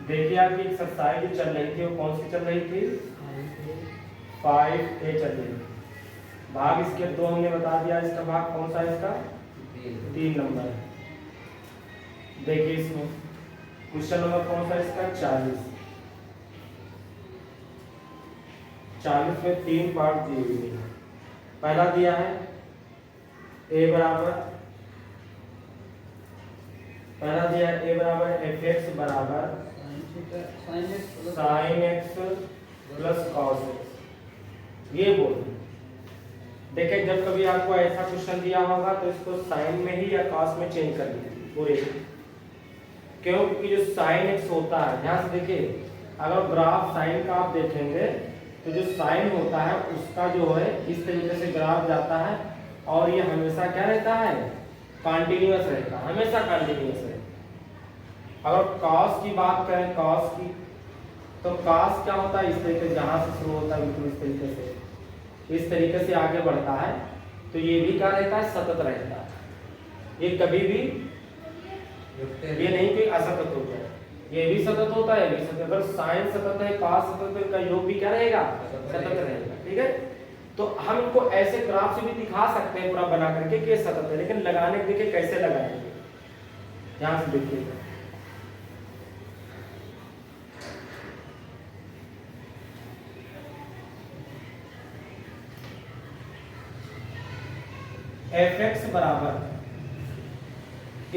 देखिए आपकी एक्सरसाइज जो चल रही थी वो कौन सी चल रही थी? 5A चल रही थी। भाग इसके 2 हमने बता दिया, इसका भाग कौन सा है? इसका 3 नंबर है। देखिए इसमें क्वेश्चन नंबर कौन सा है इसका? 40 में 3 पार्ट दिए हुए हैं। पहला दिया है a बराबर fx बराबर sin x plus cos x। ये बोल देखिए, जब कभी आपको ऐसा क्वेश्चन दिया होगा तो इसको साइन में ही या cos में चेंज कर लीजिए पूरे। क्यों? क्योंकि जो sin x होता है, ध्यान से देखिए, अगर ग्राफ साइन का आप देखेंगे तो जो साइन होता है उसका जो है इस तरीके से ग्राफ जाता है और ये हमेशा क्या रहता है? कंटिन्यूअस रहता है, हमेशा कंटिन्यूअस रहता है। अगर cos की बात करें, cos की, तो cos क्या होता है? इस तरीके से जहां से शुरू होता है बिल्कुल इस तरीके से आगे बढ़ता है, तो ये भी क्या रहता है? सतत रहता है। ये कभी भी ये नहीं कि असतत होता है, ये भी सतत होता है, ये भी सतत। अगर साइन सतत है, cos सतत है, का योग भी क्या रहेगा? सतत रहेगा। ठीक है, तो हम इनको ऐसे ग्राफ से भी दिखा सकते हैं पूरा बना करके कि सतत है, लेकिन लगाने के देखिए कैसे लगाएंगे, ध्यान से देखिएगा। fx बराबर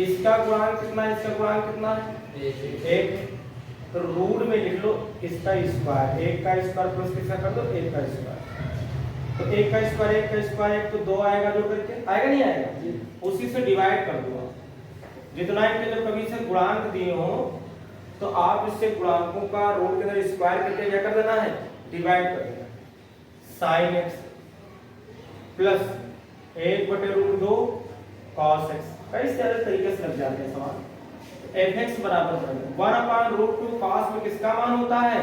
इसका गुणांक कितना है? इसका गुणांक कितना है? 1। तो रूट में लिख लो इसका स्क्वायर, 1 का स्क्वायर प्लस किसका कर दो? 1 का स्क्वायर। तो 1 का स्क्वायर 1 का स्क्वायर 1 तो 2 आएगा, जो करके आएगा नहीं आएगा? उसी से डिवाइड कर दो। जितना इनके जब कभी से गुणांक दिए हो तो आप इससे गुणांकों का रूट के अंदर स्क्वायर करके क्या कर देना है? डिवाइड कर देना। sin x plus 1/√2 cos x। कई सारे तरीके से लग जाते हैं सवाल। fx बराबर 1/√2 cos में किसका मान होता है?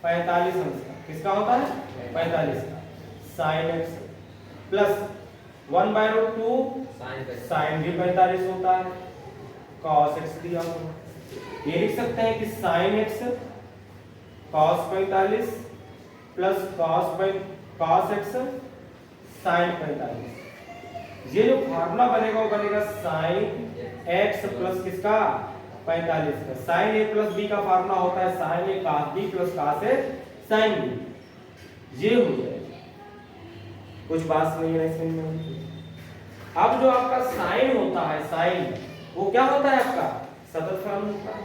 45 अंश का। किसका होता है? 45 का। sin x प्लस 1/√2 sin भी 45 होता है, cos x दिया हुआ। ये लिख सकते हैं कि sin x cos 45 plus cos x sin 45। ये जो फार्मूला बनेगा वो बनेगा sin x प्लस किसका? 45 का। sin a प्लस b का फार्मूला होता है sin a cos b plus cos a sin b। ये हो जाएगा। कुछ बात नहीं है इसमें। अब जो आपका sin होता है, sin वो क्या होता है? आपका सतत फलन होता है।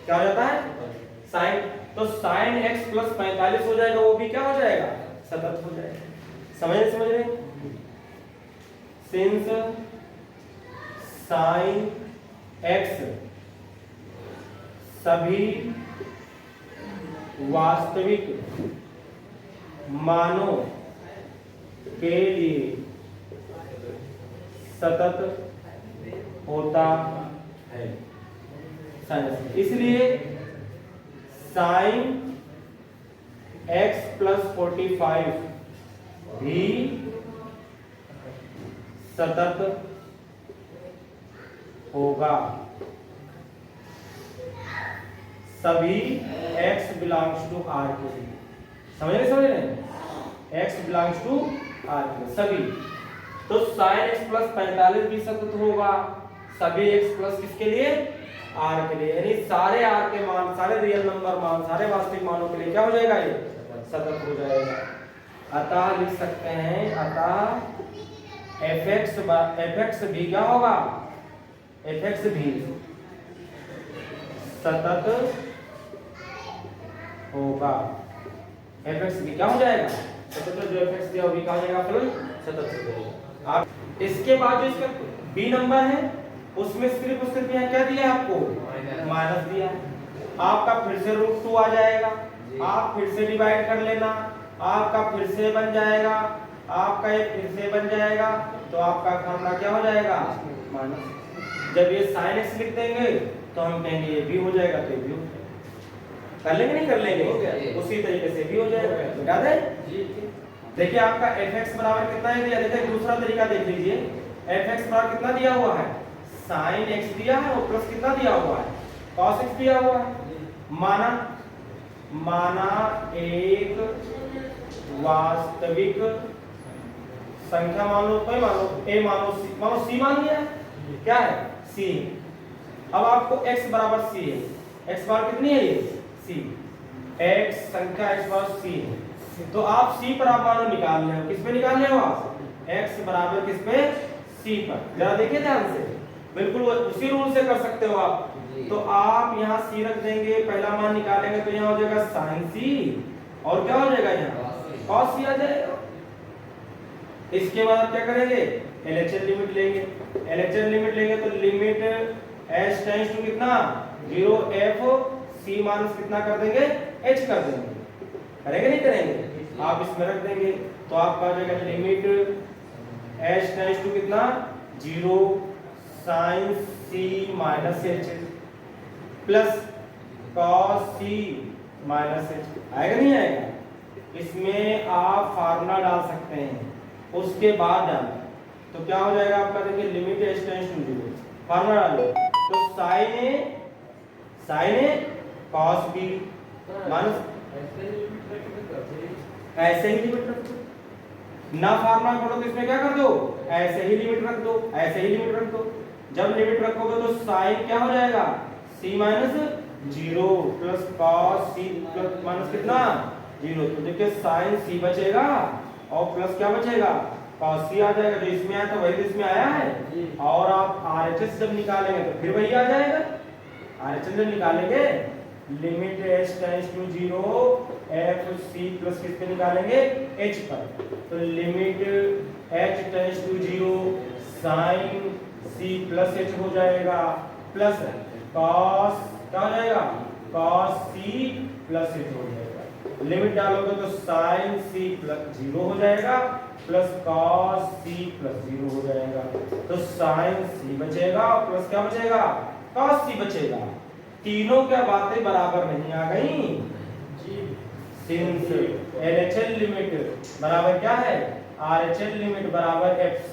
क्या हो जाता है? sin। तो sin x प्लस 45 हो जाएगा, वो भी क्या हो जाएगा? सतत हो जाएगा। समझ रहे? सिंस sin x सभी वास्तविक मानों के लिए सतत होता है, इसलिए sin x प्लस 45 भी सतत होगा सभी x बिलोंग्स टू r के लिए। समझ रहे? x बिलोंग्स टू r के लिए सभी। तो sin x प्लस 45 भी सतत होगा सभी x प्लस किसके लिए? r के लिए। यानी सारे r के मान, सारे रियल नंबर मान, सारे वास्तविक मानों के लिए क्या हो जाएगा? ये सतत हो जाएगा। अतः लिख सकते हैं, अतः fx भी क्या होगा? fx भी सतत होगा। fx भी क्या हो जाएगा? सतत। जो fx दिया वो भी क्या हो जाएगा? फलन सतत हो जाएगा। आप इसके बाद जो इसका b नंबर है उसमें सिर्फ यहाँ क्या दिया है आपको? माइनस दिया है। आपका फिर से √2 आ जाएगा, आप फिर से डिवाइड कर लेना, आपका फिर से बन जाएगा, आपका ये फिर से बन जाएगा, तो आपका फॉर्मूला क्या हो जाएगा? माइनस। जब ये sin x लिख देंगे तो हम कहेंगे ये भी हो जाएगा, तो ये भी हो जाएगा। कर लेंगे नहीं कर लेंगे? उसी तरीके से भी हो जाएगा। याद है? देखिए आपका fx बराबर कितना है दिया? देखिए दूसरा तरीका देख लीजिए। fx बराबर कितना दिया हुआ है? sin x दिया है और प्लस कितना दिया हुआ है? cos x दिया हुआ है, माना एक वास्तविक संख्या मान लो, कोई मान लो a मानो c मान लिया, क्या है c। अब आपको x बराबर c है, x बार कितनी है ये c, x संख्या x बार c है, तो आप c पर आप मानो निकाल रहे हो, किस पे निकाल रहे हो आप, x बराबर किस पे c पर। जरा देखिए ध्यान से, बिल्कुल उसी रूल से कर सकते हो आप। तो आप यहाँ c रख देंगे, पहला मान निकालेंगे तो यहाँ हो जाएगा sin c और क्या हो जाएगा यहाँ cos c आ जाएगा। इसके बाद आप क्या करेंगे, LHL लिमिट लेंगे, LHL लिमिट लेंगे तो लिमिट h टेंड्स टू कितना 0 f c माइनस कितना कर देंगे h कर देंगे, करेंगे नहीं करेंगे, आप इसमें रख देंगे तो आपका आ जाएगा लिमिट h टेंड्स टू कितना 0 sin c minus h plus cos c minus h, आएगा नहीं आएगा। इसमें आप फार्मूला डाल सकते हैं, उसके बाद डाल तो क्या हो जाएगा आपका, देखिए limit h tends to 0, formula डालो तो sin a cos b minus, ऐसे ही लिमिट रख दो ना, फार्मूला करो तो इसमें क्या कर दो, ऐसे ही लिमिट रख दो, ऐसे ही लिमिट रख दो। जब लिमिट रखोगे तो sin क्या हो जाएगा c minus 0 plus cos c plus minus कितना 0, तो देखिए sin c बचेगा और प्लस क्या बचेगा cos c आ जाएगा, जो इसमें आया था वही तो इसमें आया है। और आप RHS जब निकालेंगे तो फिर वही आ जाएगा, RHS जब निकालेंगे limit h tends to 0 f c plus किस पे निकालेंगे h पर, तो limit h tends to 0 sin c plus h हो जाएगा प्लस cos क्या हो जाएगा cos c प्लस h हो जाएगा। लिमिट डालोगे तो sin c प्लस 0 हो जाएगा प्लस cos c प्लस 0 हो जाएगा, तो sin c बचेगा और प्लस क्या बचेगा cos c बचेगा। तीनों क्या बातें बराबर नहीं आ गई जी, सिंस LHL लिमिट बराबर क्या है RHL लिमिट बराबर FC,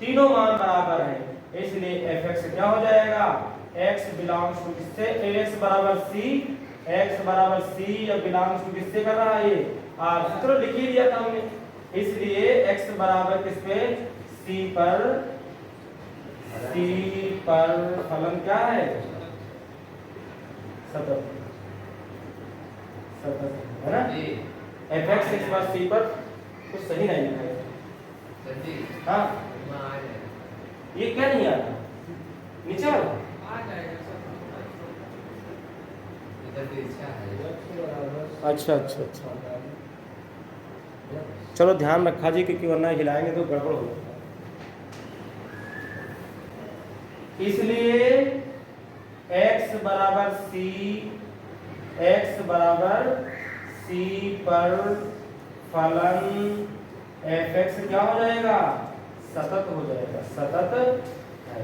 तीनों मान बराबर है, इसलिए fx क्या हो जाएगा x बिलोंग्स टू किससे, ax बराबर c, x बराबर c या बिलोंग्स टू किससे कर रहा है ये r, चलो लिख ही दिया था हमने, इसलिए x बराबर किस पे c पर फलन क्या है सतत है ना, fx x बार c पर कुछ सही नहीं लिखा है, हाँ ये क्या नहीं आता नीचे वाला आ जाएगा, अच्छा अच्छा अच्छा, चलो ध्यान रखा जी क्योंकि वरना हिलाएंगे तो गड़बड़ हो जाएगा। इसलिए x बराबर c पर फलन fx क्या हो जाएगा सतत हो जाएगा, सतत है।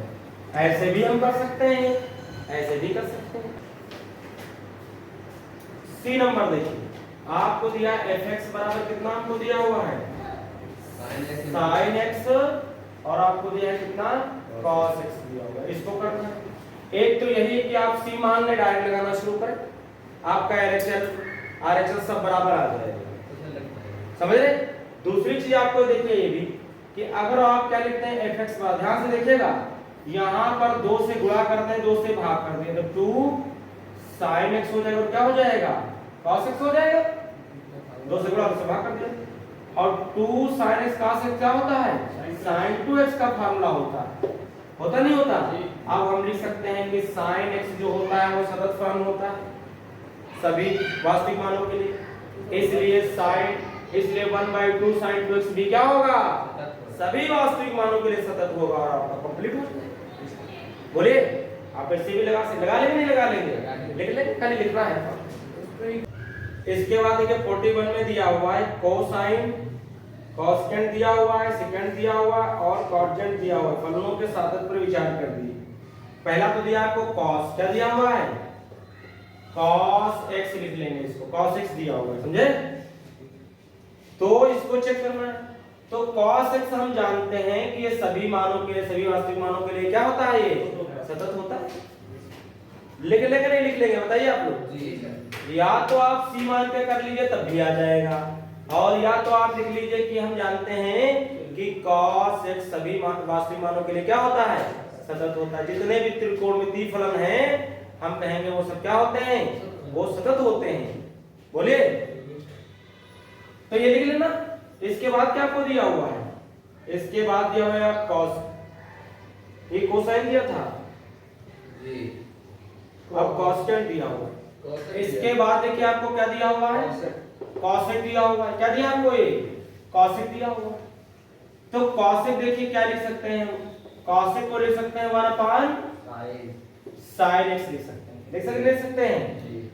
ऐसे भी हम कर सकते हैं, ऐसे भी कर सकते हैं। सी नंबर देखिए, आपको दिया fx बराबर कितना आपको दिया हुआ है sin x और आपको दिया है कितना cos x दिया हुआ है, इसको करना है। एक तो यही कि आप c मान ले डायरेक्ट लगाना शुरू करें, आपका LHL RHL सब बराबर आ जाएगा, समझ रहे। दूसरी चीज आपको देखिए ये भी कि अगर आप क्या लिखते हैं fx बार, ध्यान से देखिएगा यहाँ पर 2 से गुणा कर दें 2 से भाग कर दें तो 2 sin x हो जाएगा और क्या हो जाएगा cos x हो जाएगा, 2 से गुणा 2 से भाग कर दिया। और 2 sin x cos x क्या होता है sin 2x का फार्मूला होता नहीं होता। अब हम लिख सकते हैं कि sin x जो होता है वो सतत फलन होता है सभी वास्तविक मानों के लिए, इसलिए 1/2 sin 2x भी क्या होगा सभी वास्तविक मानों के लिए सतत होगा और आपका कंप्लीट हो जाएगा। बोलिए आप ऐसे भी लगा लेंगे नहीं लगा लेंगे, लिख लेंगे, खाली लिखना है। इसके बाद देखिए 41 में दिया हुआ है कोसाइन, कॉस्टेंट दिया हुआ है, सेकंड दिया हुआ है और कॉटेंट दिया हुआ है, फलनों के साधन पर विचार कर दिए। पहला तो दिया आपको cos, क्या दिया हुआ है cos x लिख लेंगे, इसको cos x दिया हुआ है, समझे। तो इसको चेक करना है, तो cos x हम जानते हैं कि ये सभी मानों के लिए, सभी वास्तविक मानों के लिए क्या होता है, ये सतत होता है। लिख लेंगे नहीं लिख लेंगे बताइए आप लोग जी। या तो आप सी मान के कर लीजिए तब भी आ जाएगा, और या तो आप लिख लीजिए कि हम जानते हैं कि cos x सभी वास्तविक मानों के लिए क्या होता है, सतत होता है। जितने भी त्रिकोणमितीय फलन हैं हम कहेंगे वो सब क्या होते हैं, वो सतत होते हैं। बोलिए, तो ये लिख लेना। इसके बाद क्या आपको दिया हुआ है, इसके बाद दिया हुआ है cos, ये कोसाइन दिया था जी। अब कॉस्टेंट दिया हुआ है। इसके बाद देखिए आपको क्या दिया हुआ है, कॉसेक दिया हुआ है। क्या दिया आपको, ये कॉसेक दिया हुआ है। तो कॉसेक देखिए क्या लिख सकते हैं, कॉसेक को लिख सकते हैं 1/sin x लिख सकते हैं, लिख सकते हैं।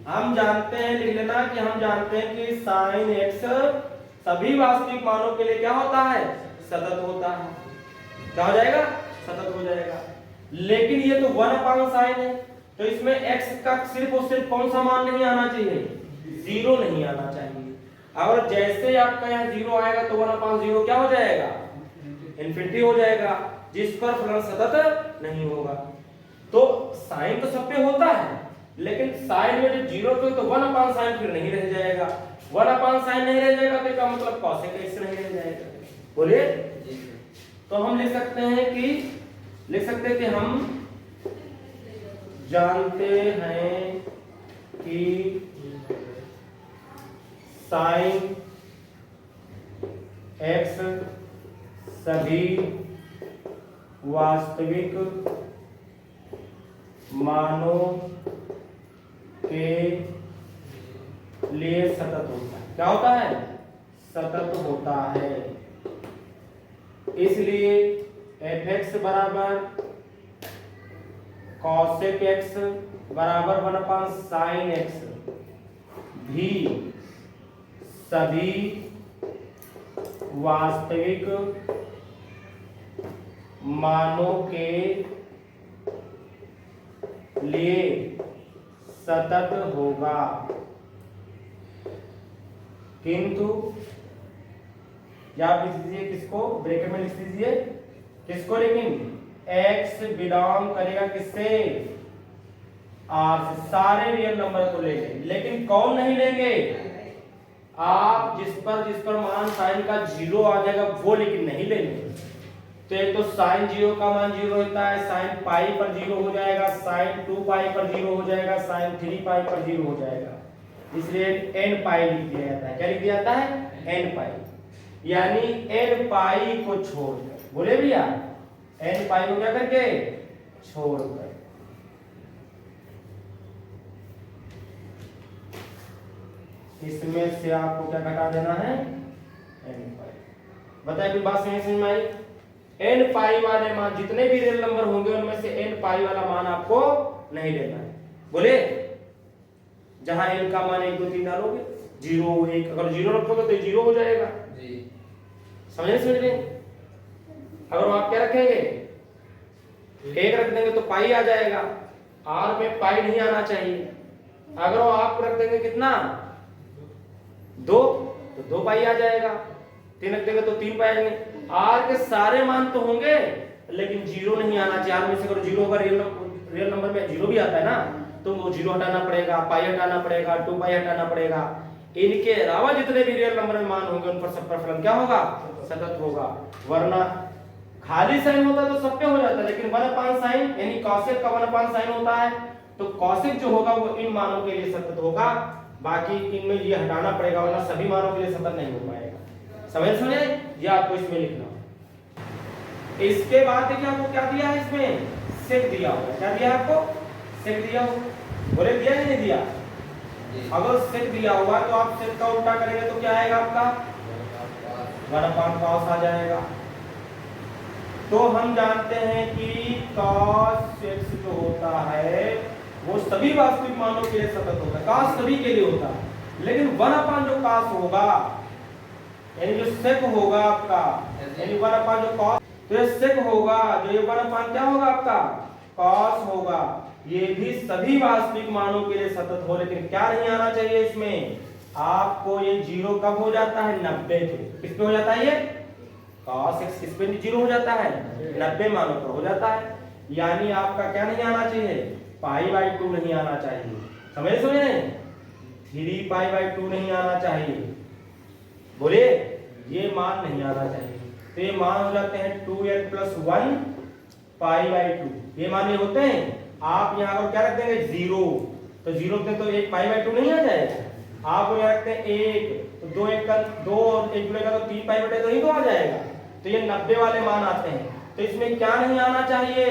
हम जानते हैं, लिख लेना कि हम जानते हैं कि sin x सभी वास्तविक मानों के लिए क्या होता है, सतत होता है। क्या हो जाएगा, सतत हो जाएगा। लेकिन ये तो 1/sin है, तो इसमें x का सिर्फ और सिर्फ कौन सा मान नहीं आना चाहिए, 0 नहीं आना चाहिए। और जैसे आपका यहाँ 0 आएगा तो 1/0 क्या हो जाएगा, इन्फिनिटी हो जाएगा, जिस पर फलन सतत नहीं होगा। तो साइन तो सब पे होता है, लेकिन साइन में जब 0 पे तो 1/sin फिर नहीं रह जाएगा, 1/sin नहीं रह जाएगा तो इसका मतलब cosec x नहीं रह जाएगा। बोलिए, तो हम लिख सकते हैं कि हम जानते हैं कि sin x सभी वास्तविक मानों के लिए सतत होता है। क्या होता है, सतत होता है। इसलिए fx बराबर cosec x बराबर 1/sin x भी सभी वास्तविक मानों के लिए सतत होगा, किंतु या आप लिख दीजिए किसको, ब्रैकेट में लिख दीजिए किसको, लेकिन x बिलोंग करेगा किससे, r से। सारे रियल नंबर को लेंगे, लेकिन कौन नहीं लेंगे, आप जिस पर मान साइन का 0 आ जाएगा वो लेकिन नहीं लेंगे। तो एक तो साइन 0 का मान 0 होता है, साइन पाई पर 0 हो जाएगा, साइन 2 पाई पर 0 हो जाएगा, साइन 3 पाई पर 0 हो जाएगा, इसलिए n पाई लिख दिया जाता है। क्या लिख दिया जाता है, n पाई, यानी n पाई को छोड़कर। बोले भैया, n पाई को क्या करके, छोड़कर। इसमें से आपको क्या घटा देना है, n पाई। बताइए कोई बात समझ में आई, n पाई वाले मान जितने भी रियल नंबर होंगे उनमें से n पाई वाला मान आपको नहीं लेना है। बोले, जहां n का मान 1 2 3 डालोगे, 0 1, अगर 0 रखोगे तो 0 हो जाएगा जी। समझ रहे, अगर आप क्या रखेंगे, 1 रख देंगे तो पाई आ जाएगा, r में पाई नहीं आना चाहिए। अगर वो आप रख देंगे कितना, 2, तो 2 पाई आ जाएगा, 3 रख देंगे तो 3 पाई आएंगे। r के सारे मान तो होंगे लेकिन 0 नहीं आना चाहिए। r में से अगर 0 होगा, रियल नंबर में 0 भी आता है ना, तो वो 0 हटाना पड़ेगा, पाई हटाना पड़ेगा, 2 पाई हटाना पड़ेगा। इनके अलावा जितने भी रियल नंबर में मान होंगे उन पर सब पर फलन क्या होगा, सतत होगा। वरना खाली साइन होता तो सब पे हो जाता, लेकिन 1/sin यानी cosec का 1/sin होता है, तो cosec जो होगा वो इन मानों के लिए सतत होगा, बाकी इनमें ये हटाना पड़ेगा, वरना सभी मानों के लिए सतत नहीं हो पाएगा। समझ ये आपको इसमें लिखना। इसके बाद देखिए आपको क्या दिया है, इसमें सेक दिया हुआ। क्या दिया आपको, सेक दिया हुआ। बोले दिया या नहीं दिया, अगर सेक दिया हुआ तो आप सेक का उल्टा करेंगे तो क्या आएगा आपका, 1/cos आ जाएगा। तो हम जानते हैं कि cos x जो होता है वो सभी वास्तविक मानों के लिए सतत होता है, cos सभी के लिए होता है, लेकिन 1/, जो cos होगा यानी जो sec होगा आपका, यानी 1/, जो cos, तो ये sec होगा, जो ये 1/, क्या होगा आपका, cos होगा, ये भी सभी वास्तविक मानों के लिए सतत हो। लेकिन क्या नहीं आना चाहिए इसमें, आपको ये 0 कब हो जाता है, 90 पे। किस पे हो जाता है ये, cos x किस पे 0 हो जाता है, 90 मानों पर हो जाता है। यानी आपका क्या नहीं आना चाहिए, π/2 नहीं आना चाहिए। समझे 3π/2 नहीं आना चाहिए। बोलिए ये मान नहीं आना चाहिए। तो ये मान हो जाते हैं 2n + 1 π/2। ये मान ये होते हैं। आप यहाँ पर क्या रख देंगे 0, तो 0 रखते तो 1 π/2 नहीं आ जाएगा। आप यहाँ रखते हैं 1, तो 2 1 का 2 और 1 जुड़ेगा तो 3 π/2 ही तो आ जाएगा। तो ये 90 वाले मान आते हैं। तो इसमें क्या नहीं आना चाहिए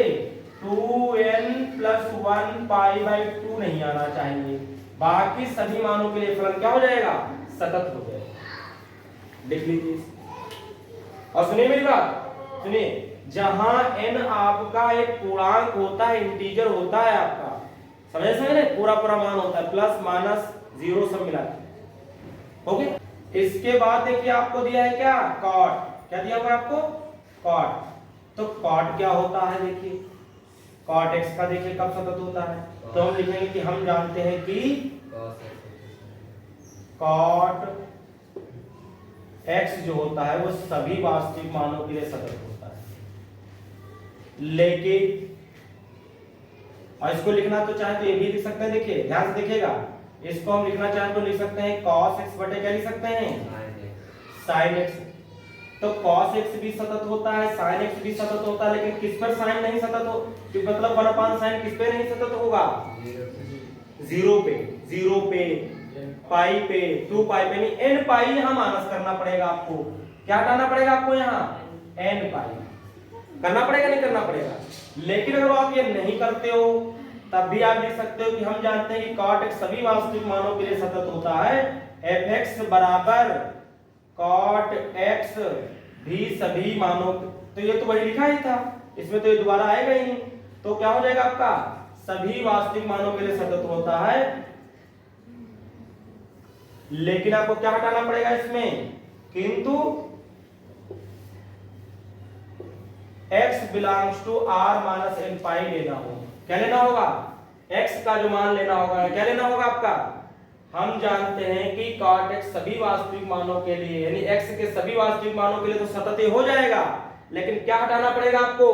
2n + 1 π/2 नहीं आना चाहिए। बाकी सभी मानों के लिए फलन क्या हो जाएगा सतत हो जाएगा। लिख लीजिए और सुनिए मेरी बात, सुनिए जहां n आपका एक पूर्णांक होता है, इंटीजर होता है आपका, समझे पूरा मान होता है, प्लस माइनस 0 सब मिला के। ओके। इसके बाद देखिए आपको दिया है क्या कॉट। क्या दिया हुआ है आपको कॉट। तो कॉट क्या होता है देखिए, कॉट x का देखिए कब सतत होता है। तो हम लिखेंगे कि हम जानते हैं कि कॉट x जो होता है वो सभी वास्तविक मानों के लिए सतत होता है। लेकिन और इसको लिखना तो चाहे तो ये भी लिख सकते हैं, देखिए ध्यान से देखिएगा, इसको हम लिखना चाहें तो लिख सकते हैं cos x बटे क्या लिख सकते हैं sin x। तो cos x भी सतत होता है, sin x भी सतत होता है, लेकिन किस पर sin नहीं सतत हो, तो मतलब 1/sin किस पे नहीं सतत होगा 0 पे, 0 पे, पाई पे, 2 पाई पे नहीं, n पाई यहाँ माइनस करना पड़ेगा आपको। क्या हटाना पड़ेगा आपको यहाँ n पाई करना पड़ेगा, नहीं करना पड़ेगा। लेकिन अगर आप ये नहीं करते हो तब भी आप लिख सकते हो कि हम जानते हैं कि cot x सभी वास्तविक मानों के लिए सतत होता है। fx बराबर cot x भी सभी मानों, तो ये तो वही लिखा ही था, इसमें तो ये दोबारा आएगा ही नहीं। तो क्या हो जाएगा आपका सभी वास्तविक मानों के लिए सतत होता है। लेकिन आपको क्या हटाना पड़ेगा इसमें, किंतु x belongs to r minus n pi लेना होगा। क्या लेना होगा x का जो मान लेना होगा, क्या लेना होगा आपका। हम जानते हैं कि cot x सभी वास्तविक मानों के लिए, यानी x के सभी वास्तविक मानों के लिए तो सतत हो जाएगा, लेकिन क्या हटाना पड़ेगा आपको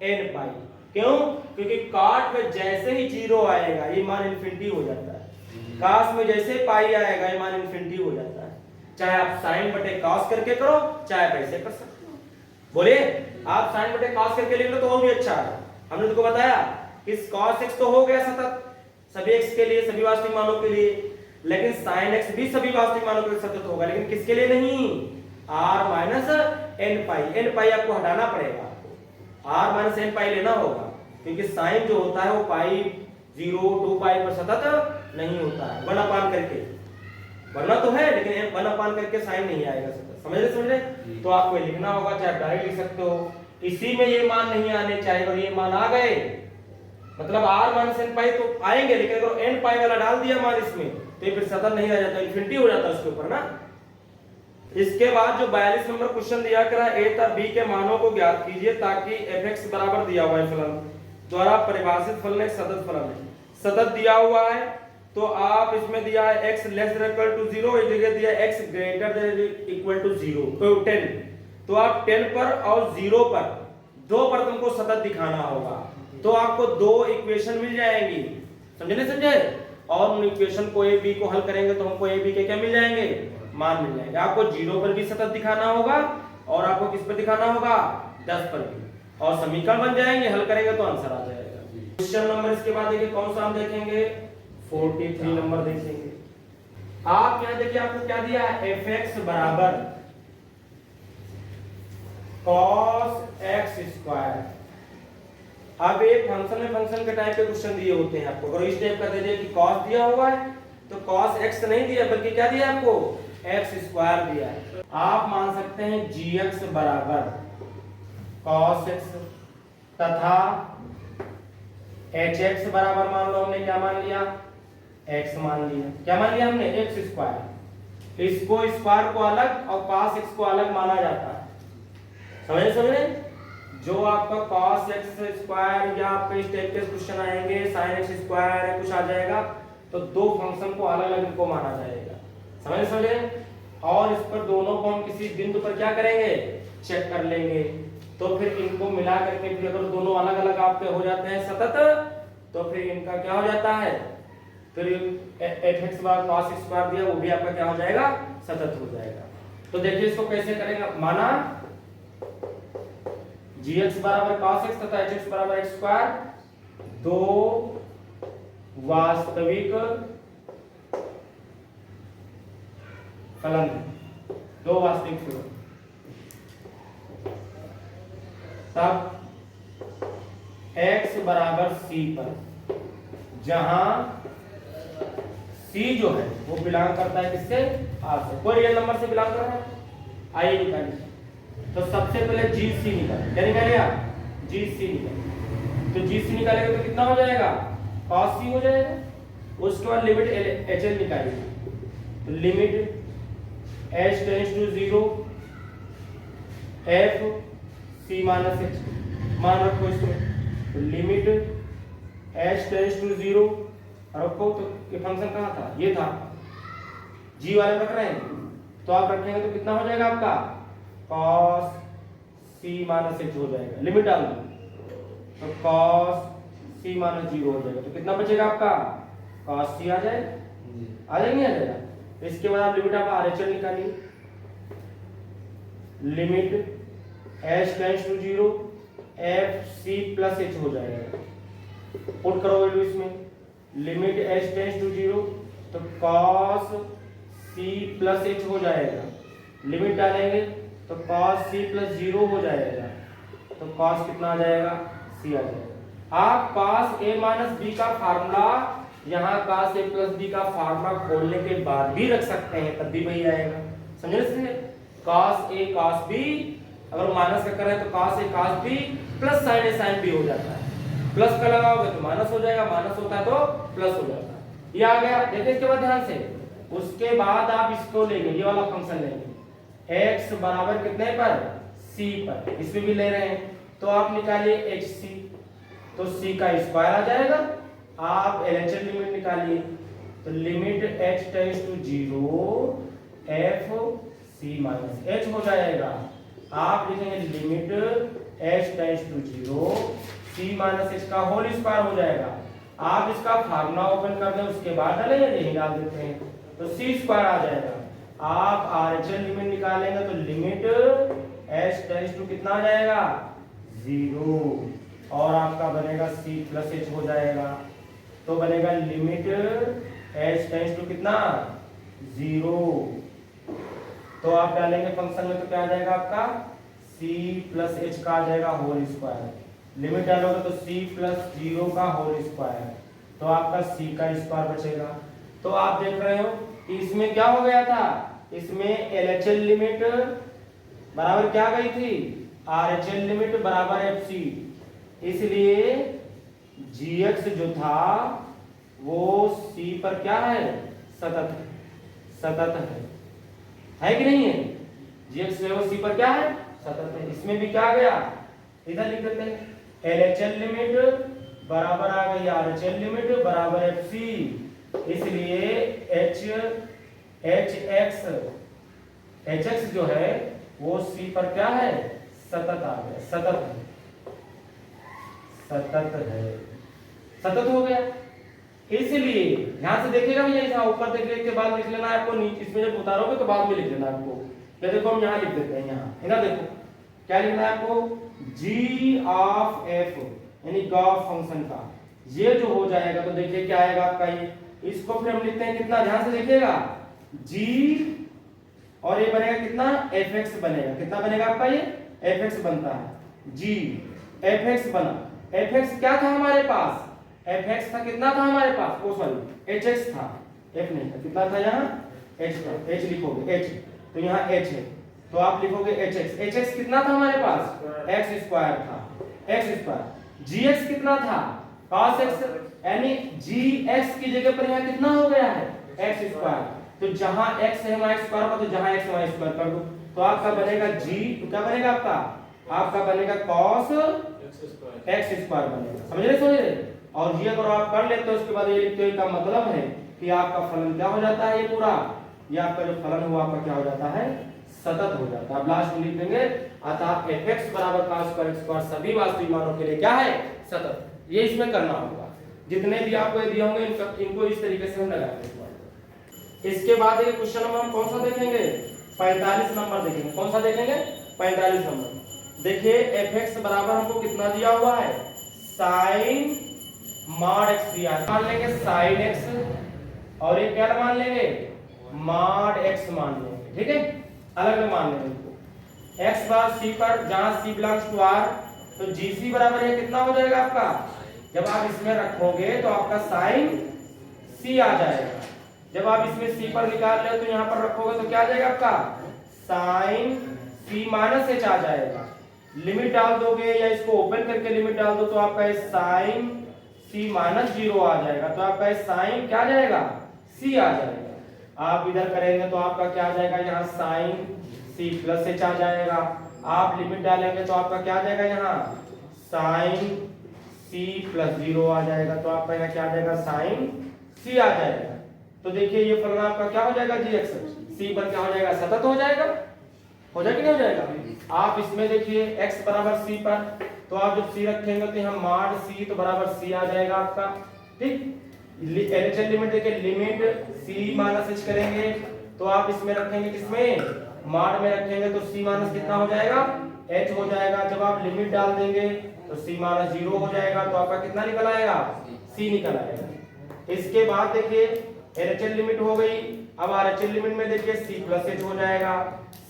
n पाई। क्यों, क्योंकि cot में जैसे ही 0 आएगा ये मान इन्फिनिटी हो जाता है, cos में जैसे पाई आएगा ये मान इन्फिनिटी हो जाता है। चाहे आप sin बटे cos करके करो, चाहे आप ऐसे कर सकते हो। बोलिए आप sin बटे cos करके लिख लो तो और भी अच्छा है। हमने तुमको बताया कि cos x तो हो गया सतत सभी x के लिए, सभी वास्तविक मानों के लिए, लेकिन sin x भी सभी वास्तविक मानों के लिए सतत होगा, लेकिन किसके लिए नहीं r माइनस n पाई। n पाई आपको हटाना पड़ेगा, आपको r माइनस n पाई लेना होगा, क्योंकि sin जो होता है वो पाई 0 2 पाई पर सतत नहीं होता है, 1/, करके वरना तो है, लेकिन 1/, करके sin नहीं आएगा सतत। समझ रहे। तो आपको लिखना होगा, चाहे डायरेक्ट लिख सकते हो, इसी में ये मान नहीं आने चाहिए और ये मान आ गए, मतलब r माइनस n पाई तो आएंगे, लेकिन अगर n पाई वाला डाल दिया मान इसमें तो ये फिर सतत नहीं आ जाता, इन्फिनिटी हो जाता है उसके ऊपर ना। इसके बाद जो 42 नंबर क्वेश्चन दिया करा a तथा b के मानों को ज्ञात कीजिए ताकि fx बराबर दिया हुआ है फलन द्वारा परिभाषित फलन एक सतत फलन है। सतत दिया हुआ है तो आप इसमें दिया है x less than equal to 0, इस जगह दिया x greater than equal to 0 तो 10। तो आप 10 पर और 0 पर दो पर तुमको सतत दिखाना होगा, तो आपको दो इक्वेशन मिल जाएंगी। समझे नहीं समझे। और उन इक्वेशन को a b को हल करेंगे तो हमको a b के क्या मिल जाएंगे मान मिल जाएंगे। आपको 0 पर भी सतत दिखाना होगा और आपको किस पर दिखाना होगा 10 पर भी, और समीकरण बन जाएंगे, हल करेंगे तो आंसर आ जाएगा। क्वेश्चन नंबर इसके बाद देखिए कौन सा हम देखेंगे 43 नंबर देखेंगे। आप यहां देखिए आपको क्या दिया है fx बराबर cos x स्क्वायर। अब एक फंक्शन में फंक्शन के टाइप के क्वेश्चन दिए होते हैं आपको, अगर इस टाइप का दे दिया कि cos दिया हुआ है तो cos x नहीं दिया बल्कि क्या दिया आपको x स्क्वायर दिया है। आप मान सकते हैं gx बराबर cos x तथा hx बराबर मान लो हमने क्या मान लिया x मान लिया। क्या मान लिया हमने x स्क्वायर। इसको स्क्वायर को अलग और cos x को अलग माना जाता है। समझे समझे। जो आपका cos x स्क्वायर या आपका इस टाइप के क्वेश्चन आएंगे sin x स्क्वायर है कुछ आ जाएगा तो दो फंक्शन को अलग अलग इनको माना जाएगा। समझे समझे। और इस पर दोनों को हम किसी बिंदु पर क्या करेंगे चेक कर लेंगे, तो फिर इनको मिला करके फिर अगर दोनों अलग अलग आपके हो जाते हैं सतत तो फिर इनका क्या हो जाता है, फिर एफ एक्स बार cos x स्क्वायर दिया, वो भी आपका क्या हो जाएगा, सतत हो जाएगा। तो देखिए इसको कैसे करेंगे, माना gx बराबर cos x तथा hx बराबर x स्क्वायर दो वास्तविक फलन, दो वास्तविक फलन, तब x बराबर c पर जहां c जो है वो बिलोंग करता है किससे, r से, कोई रियल नंबर से बिलोंग कर रहा है, आइए निकालिए। तो सबसे पहले GC निकाल, क्या निकालिए, GC निकाल, तो GC निकालेगा तो कितना हो जाएगा, cos c हो जाएगा। उसके बाद लिमिट HL निकालिए, तो limit h tends to 0 f c minus h मान रखो इसमें, तो लिमिट h टेंड्स टू 0 रखो, तो ये फंक्शन कहाँ था, ये था, g वाले रख रहे हैं, तो आप रखेंगे तो कितना हो जाएगा आपका cos c माइनस h हो जाएगा, लिमिट डाल दो, तो cos c माइनस 0 हो जाएगा, तो कितना बचेगा आपका cos c आ जाएगा, आ जाएंगे, आ जाएगा। इसके बाद आप लिमिट आप RHL निकालिए, limit h tends to 0 f c plus h हो जाएगा, पुट करो वैल्यू इसमें, लिमिट h टेंड्स टू 0 तो cos c प्लस h हो जाएगा, लिमिट डालेंगे तो cos c प्लस 0 हो जाएगा, तो cos कितना आ जाएगा, c आ जाएगा। आप cos a माइनस b का फार्मूला यहाँ cos a प्लस b का फार्मूला खोलने के बाद भी रख सकते हैं, तब भी वही आएगा, समझे इससे, cos a cos b, अगर माइनस का करें तो cos a cos b plus sin a sin b हो जाता है, प्लस का लगाओगे तो माइनस हो जाएगा, माइनस होता है तो प्लस हो जाता है, ये आ गया। देखिए इसके बाद ध्यान से, उसके बाद आप इसको लेंगे, ये वाला फंक्शन लेंगे x बराबर कितने पर, c पर, इसमें भी ले रहे हैं, तो आप निकालिए hc, तो c का स्क्वायर आ जाएगा। आप LHL लिमिट निकालिए, तो limit h tends to 0 f c minus h हो जाएगा। आप लिखेंगे limit h tends to 0 c minus h का होल स्क्वायर हो जाएगा। आप इसका फार्मूला ओपन कर दें, उसके बाद डालेंगे, यही डाल देते हैं, तो c स्क्वायर आ जाएगा। आप RHL लिमिट निकालेंगे तो लिमिट h टेंड्स टू कितना आ जाएगा, 0, और आपका बनेगा c प्लस h हो जाएगा, तो बनेगा लिमिट h टेंड्स टू कितना, 0, तो आप डालेंगे फंक्शन में तो क्या आ जाएगा आपका c प्लस h का आ जाएगा होल स्क्वायर, लिमिट डालोगे तो c प्लस 0 का होल स्क्वायर, तो आपका c का स्क्वायर बचेगा। तो आप देख रहे हो कि इसमें क्या हो गया था, इसमें LHL लिमिट बराबर क्या गई थी, RHL लिमिट बराबर FC, इसलिए gx जो था वो c पर क्या है, सतत है, सतत है कि नहीं है, gx जो है वो c पर क्या है, सतत है। इसमें भी क्या गया, इधर लिख देते हैं, LHL लिमिट बराबर आ गई RHL लिमिट बराबर FC, इसलिए hx जो है वो c पर क्या है, सतत आ गया, सतत है, सतत है, सतत हो गया। इसलिए ध्यान से देखिएगा भैया, यहाँ ऊपर देखने के बाद लिख लेना है आपको, नीचे इसमें जब उतारोगे तो बाद में लिख लेना आपको। ये देखो हम यहाँ लिख देते हैं, यहाँ इधर देखो क्या लिखना है आपको, g ऑफ f यानी गॉस फंक्शन का ये जो हो जाएगा तो देखिए क्या आएगा आपका, ये इसको फिर हम लिखते हैं कितना, ध्यान से देखिएगा, g और ये बनेगा कितना, fx बनेगा, कितना बनेगा आपका, ये fx बनता है, g fx बना, fx क्या था हमारे पास, fx था, कितना था हमारे पास, ओ सॉरी hx था, f नहीं था, कितना था यहाँ h था, h लिखोगे h, तो यहाँ h है, तो आप लिखोगे hx कितना था हमारे पास, x स्क्वायर था, x स्क्वायर, gx कितना था, cos x, यानी gx की जगह पर यहाँ कितना हो गया है, x स्क्वायर, तो जहां x है वहां x स्क्वायर, तो जहां x वहां स्क्वायर कर दो, तो आपका बनेगा g, तो क्या बनेगा आपका बनेगा cos x स्क्वायर बनेगा, समझ रहे। और ये अगर आप कर लेते हो उसके बाद ये लिखते हो, का मतलब है कि आपका फलन क्या हो जाता है, ये पूरा ये आपका जो फलन हुआ आपका क्या हो जाता है, सतत हो जाता है। अब लास्ट में लिख देंगे अतः fx बराबर cos स्क्वायर x स्क्वायर सभी वास्तविक मानों के लिए क्या है, सतत, ये इसमें करना होगा। जितने भी आपको दिए होंगे इनको इस तरीके से हम लगाएंगे। इसके बाद ये क्वेश्चन नंबर हम कौन सा देखेंगे? 45 नंबर देखेंगे। कौन सा देखेंगे? 45 नंबर। देखिए fx बराबर हमको कितना दिया हुआ है? sin mod x दिया है। मान लेंगे sin x और ये क्या मान लेंगे? mod x मान लेंगे। ठीक है, अलग अलग मान लेंगे इनको। x बार c पर जहां c बिलोंग्स टू r, तो gc बराबर है कितना हो जाएगा आपका? जब आप इसमें रखोगे तो आपका साइन c आ जाएगा। जब आप इसमें c पर निकाल ले तो यहाँ पर रखोगे तो क्या आ जाएगा आपका? साइन c माइनस h आ जाएगा। लिमिट डाल दोगे या इसको ओपन करके लिमिट डाल दो तो आपका साइन c माइनस 0 आ जाएगा। तो आपका साइन क्या आ जाएगा? c आ जाएगा। आप इधर करेंगे तो आपका क्या आ जाएगा? यहाँ साइन c प्लस h आ जाएगा। आप लिमिट डालेंगे तो आपका क्या आ जाएगा? यहाँ साइन c प्लस 0 आ जाएगा। तो आपका यहाँ क्या आ जाएगा? साइन c आ जाएगा। तो देखिए ये फलन आपका क्या हो जाएगा? जी एक्स c पर क्या हो जाएगा? सतत हो जाएगा। हो जाएगा कि नहीं हो जाएगा? आप इसमें देखिए x बराबर c पर, तो आप जब c रखेंगे तो यहाँ mod c तो बराबर c आ जाएगा आपका। ठीक, एलएचएल लिमिट देखिए, लिमिट c माइनस h करेंगे तो आप इसमें रखेंगे किसमें? mod में रखेंगे तो c माइनस कितना हो जाएगा? h हो जाएगा। जब आप लिमिट डाल देंगे तो c माइनस 0 हो जाएगा। तो आपका कितना निकल आएगा? c निकल आएगा। इसके बाद देखिए एलएचएल लिमिट हो गई। अब आरएचएल लिमिट में देखिए c प्लस h हो जाएगा।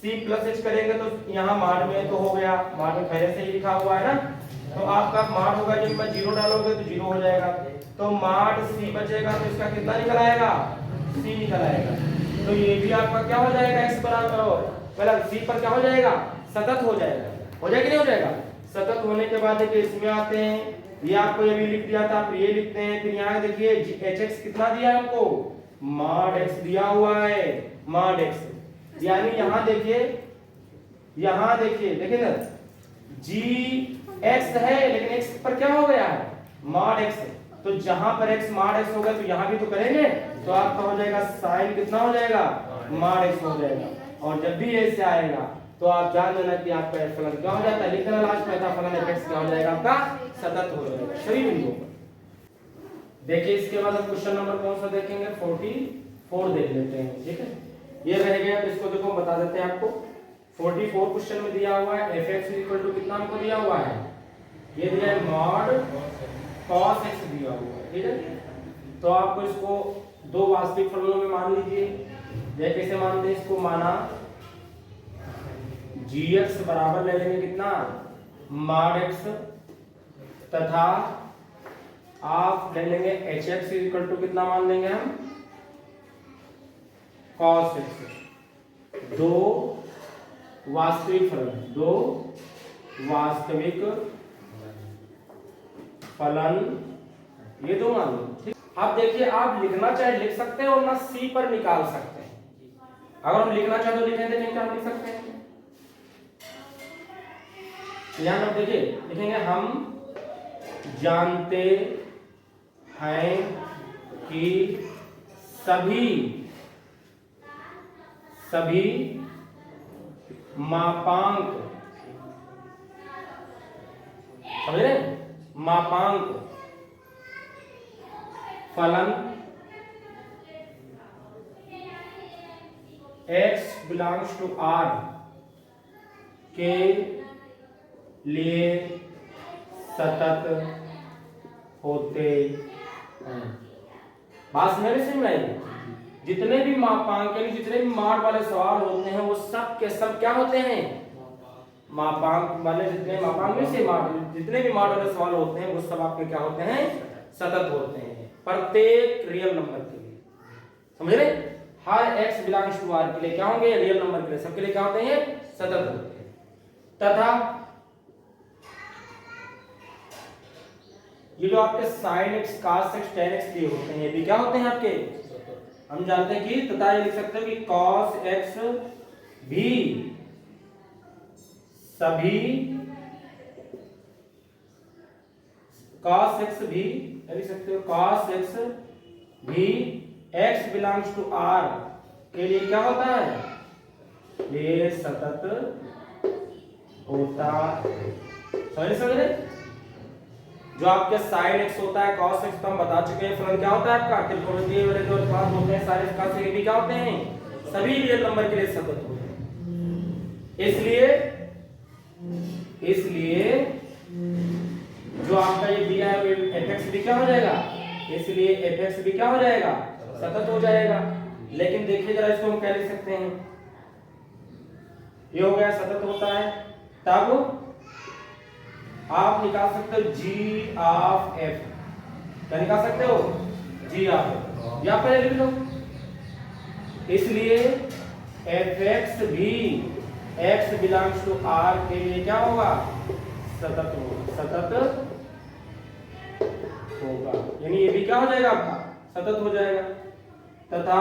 c प्लस h करेंगे तो यहाँ mod में तो हो गया, mod में पहले से ही लिखा हुआ है ना, तो आपका mod होगा जब मैं 0 डालोगे तो 0 हो जाएगा। तो mod c बचेगा तो इसका कितना निकल आएगा? c निकल आएगा। तो ये भी आपका क्या हो जाएगा? x बराबर मतलब c पर क्या हो जाएगा? सतत हो जाएगा। हो जाएगा कि नहीं हो जाएगा? सतत होने के बाद देखिए इसमें आते हैं, ये आपको ये भी लिख दिया था, आप ये लिखते हैं। फिर यहाँ देखिए hx कितना दिया है हमको? mod x दिया हुआ है, mod x। यानी यहाँ देखिए देखिए ना, g x है लेकिन x पर क्या हो गया है? mod x। तो जहां पर x mod x होगा तो यहाँ भी तो करेंगे, तो आपका हो जाएगा साइन कितना हो जाएगा? mod x हो जाएगा। और जब भी ऐसे आएगा तो आप जान लेना कि आपका फलन क्या हो जाता है? लिखना लास्ट में था फलन fx क्या हो जाएगा? आपका सतत हो जाएगा सभी बिंदुओं पर। देखिए इसके बाद हम क्वेश्चन नंबर कौन सा देखेंगे? 44 देख लेते हैं। ठीक है, ये रह गया, तो इसको देखो बता देते हैं आपको। 44 क्वेश्चन में दिया हुआ है fx इक्वल टू कितना हमको दिया हुआ है? ये दिया है mod cos x दिया हुआ है। ठीक है, तो आपको इसको दो वास्तविक फलनों में मान लीजिए। ये कैसे मानते हैं इसको? माना gx बराबर ले लेंगे कितना? mod x, तथा आप ले लेंगे hx इक्वल टू कितना मान लेंगे हम? cos x। दो वास्तविक फलन ये दो मान लो। ठीक, अब देखिए आप लिखना चाहे लिख सकते हैं और ना सी पर निकाल सकते हैं। अगर हम लिखना चाहे तो लिखेंगे, नहीं तो हम लिख सकते हैं। यहाँ पर देखिए लिखेंगे, हम जानते हैं कि सभी मापांक, समझ रहे हैं? मापांक फलन x बिलोंग्स टू r के लिए सतत होते हैं। बात समझ में आएगी? जितने भी मापांक यानी जितने भी mod वाले सवाल होते हैं वो सब के सब क्या होते हैं? मापांक वाले, जितने मापांक में से जितने भी mod वाले सवाल होते हैं वो सब आपके क्या होते हैं? सतत होते हैं, प्रत्येक रियल नंबर के लिए। समझ रहे? हर x बिलोंग्स टू r के लिए क्या होंगे? रियल नंबर के लिए सबके लिए क्या होते हैं? सतत होते हैं। तथा ये जो आपके sin x, cos x, tan x दिए होते हैं ये भी क्या होते हैं आपके? हम जानते हैं कि तथा ये लिख सकते हो कि cos x भी लिख सकते हो, cos x भी x बिलोंग्स टू r के लिए क्या होता है? ये सतत होता है। समझ रहे? जो आपके साइन एक्स होता है cos x तो हम बता चुके हैं फलन क्या होता है आपका त्रिकोणीय वाले जो उत्पाद होते हैं सारे का से भी क्या होते हैं सभी रियल नंबर के लिए सतत होते हैं। इसलिए जो आपका ये दिया है वो fx भी क्या हो जाएगा, इसलिए fx भी क्या हो जाएगा सतत हो जाएगा। लेकिन देखिए जरा इसको हम क्या लिख सकते हैं, ये हो गया सतत होता है, तब आप निकाल सकते हो g ऑफ f, क्या निकाल सकते हो g ऑफ f, या पहले लिख लो। इसलिए fx भी x बिलोंग्स टू r के लिए क्या होगा सतत होगा, सतत होगा, यानी ये भी क्या हो जाएगा आपका सतत हो जाएगा। तथा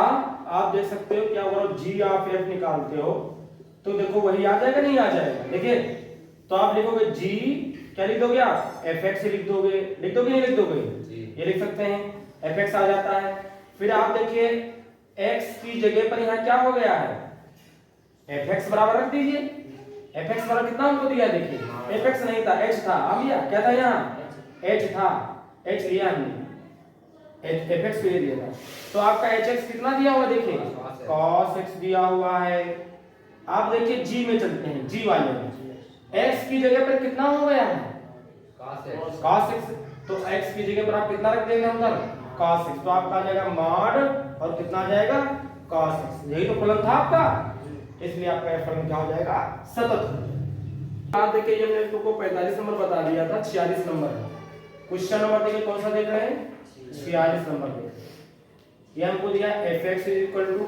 आप देख सकते हो क्या अगर g ऑफ f निकालते हो तो देखो वही आ जाएगा नहीं आ जाएगा, देखिए तो आप लिखोगे g क्या लिख दोगे आप fx लिख दोगे नहीं लिख दोगे, ये लिख सकते हैं fx आ जाता है। फिर आप देखिए x की जगह पर यहाँ क्या हो गया है fx बराबर रख दीजिए, fx बराबर कितना हमको दिया देखिए fx नहीं था h था, आ गया क्या था यहाँ h था, h लिया हमने fx को दिया था, तो आपका hx कितना दिया हुआ देखिए cos x दिया हुआ है। आप देखिए g में चलते हैं, g वाले में x की जगह पर कितना हो गया है cos x, तो x की जगह पर आप कितना रख देंगे अंदर cos x, तो आपका आ जाएगा मॉड और कितना आ जाएगा cos x, यही तो फलन था आपका, इसलिए आपका यह फलन क्या हो जाएगा सतत। आप देखिए ये हमने इसको 45 नंबर बता दिया था, 46 नंबर क्वेश्चन नंबर देखिए कौन सा देख रहे हैं 46 नंबर पे। ये हमको दिया fx equal to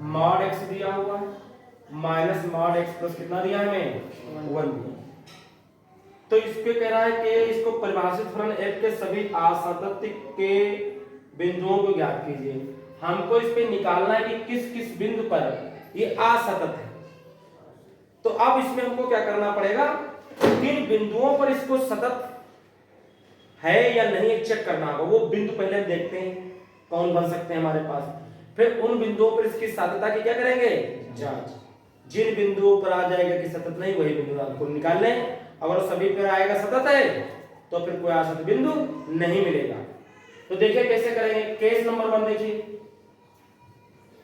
mod x दिया हुआ है माइनस मॉड x प्लस कितना दिया हमें 1 दिया। तो इसके कह रहा है कि इसको परिभाषित फलन f के सभी असतत के बिंदुओं को ज्ञात कीजिए। हमको इस पे निकालना है कि किस किस बिंदु पर ये असतत है। तो अब इसमें हमको क्या करना पड़ेगा, किन बिंदुओं पर इसको सतत है या नहीं चेक करना होगा। वो बिंदु पहले हम देखते हैं कौन बन सकते हैं हमारे पास, फिर उन बिंदुओं पर इसकी सततता की क्या करेंगे जांच। जिन बिंदुओं पर आ जाएगा कि सतत नहीं वही बिंदु आपको निकाल लें, अगर सभी पर आएगा सतत है तो फिर कोई असतत बिंदु नहीं मिलेगा। तो देखिए कैसे करेंगे, केस नंबर 1 देखिए,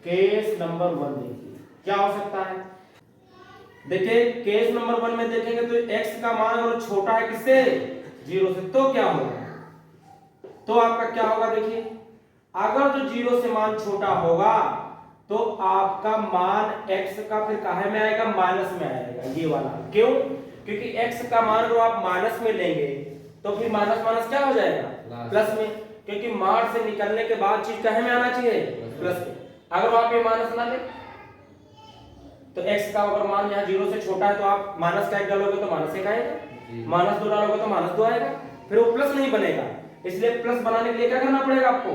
केस नंबर 1 देखिए क्या हो सकता है। देखिए केस नंबर 1 में देखेंगे तो x का मान अगर छोटा है किससे 0 से तो क्या होगा, तो आपका क्या होगा देखिए, अगर जो 0 से मान छोटा होगा तो आपका मान x का फिर काहे में आएगा माइनस में आएगा, ये वाला। क्यों, क्योंकि x का मान अगर आप माइनस में लेंगे तो फिर माइनस माइनस क्या हो जाएगा प्लस में, क्योंकि मार से निकलने के बाद चीज काहे में आना चाहिए प्लस में। अगर आप ये माइनस ना ले तो x का अगर मान यहाँ 0 से छोटा है तो आप माइनस का 1 डालोगे तो माइनस 1 आएगा, माइनस 2 डालोगे तो माइनस 2 आएगा, फिर वो प्लस नहीं बनेगा। इसलिए प्लस बनाने के लिए क्या करना पड़ेगा आपको